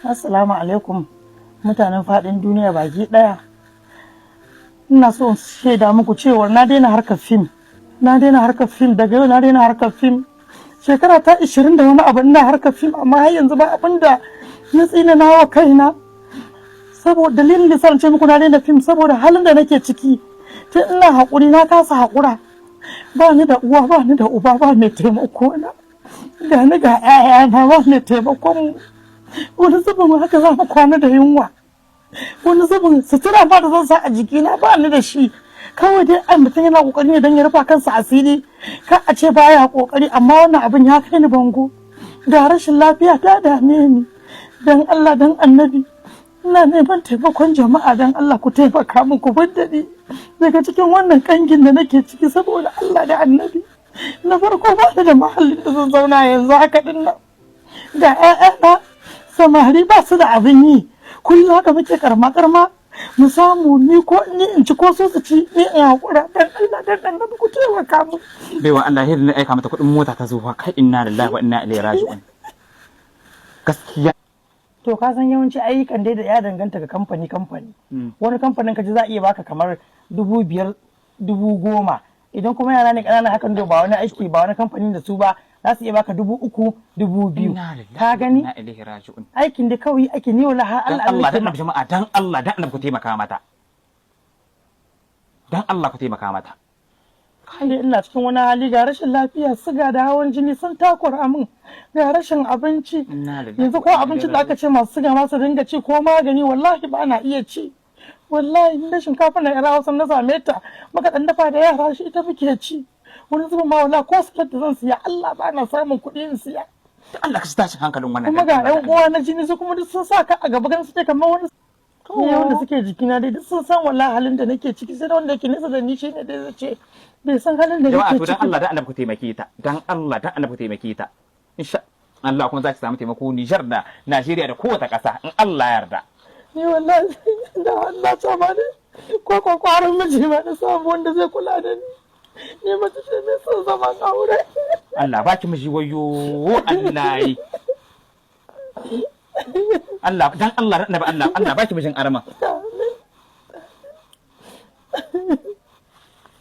Assalamu alaikum mutanen faɗin duniya baki ɗaya. Ina so in shaida muku cewa na daina harkar fim. Daga yau na daina harkar fim. Shekara ta 20 da wani abu ina harkar fim amma har yanzu ba abin da na tsina na wa kaina. Saboda dalilin da san ce muku na daina fim saboda halin da nake ciki. Tun ina haƙuri na kasa haƙura. Ba ni da uwa ba ni da uba ba mai taimako na. Ga ni ga 'ya'yana ba mai taimakon mu. Wani zubin haka za mu kwana da yunwa, wani zubin sutura ba da zan sa a jikina ba ni da shi. Kawai dai ai mutum yana kokari ne don ya rufa kansa asiri, ka a ce baya kokari, amma wannan abin ya kai ni bango. Ga rashin lafiya ta dame ni, dan Allah dan annabi ina neman taimakon jama'a, dan Allah ku taimaka min ku fidda ni daga cikin wannan kangin da nake ciki saboda Allah da annabi. Na farko ba ni da mahallin da zan zauna yanzu haka din nan, ga 'ya'yana samari ba su da abin yi, kullum haka muke karma mu samu ni ko ni in ci ko so su ci ni in hakura, dan Allah dan annabi ku taimaka mu. Baiwa Allah hidin na aika mata kuɗin mota ta zo fa, kai inna lillahi wa inna ilaihi raji'un. Gaskiya to ka san yawanci ayyukan dai da ya danganta ga kamfani wani kamfanin ka ji za a iya baka kamar 5,000 10,000, idan kuma yara ne ƙanana hakan da ba wani aiki ba wani kamfanin da su ba za su iya baka 3,000 2,000. Ka gani aikin da kawai ake ni wala har Allah dan annabi jama'a, dan Allah dan annabi ku taimaka mata, dan Allah ku taimaka mata. Kai ina cikin wani hali, ga rashin lafiya, siga da hawan jini sun takura min, ga rashin abinci. Yanzu ko abincin da aka ce masu siga ma su dinga ci ko magani wallahi ba na iya ci. Wallahi na shinkafa na yara Hausa na same ta muka dan dafa da yara shi ita muke ci. Wani zuba ma wallahi ko salat da zan siya Allah ba na samun kuɗi in siya. Allah ka tashi hankalin wannan. Kuma ga ƴan uwa na jini su kuma duk sun sa ka a gaba gan su kamar wani ne wanda suke jikina dai duk sun san wallahi halin da nake ciki, sai da wanda yake nesa da ni shi ne dai zai ce bai san halin da nake ciki. Dan Allah dan annabi ku taimake ta, dan Allah dan annabi ku taimake ta. Insha Allah kuma za ki samu taimako Niger da Najeriya da kowace ƙasa in Allah ya yarda. Ni wallahi da Allah ta ba ne ko kwarin miji ma na samu wanda zai kula da ni. Ni mace ce mai son zaman aure. Allah ba ki miji wayo Allah yi. Allah dan Allah dan annabi Allah ba ki mijin arama.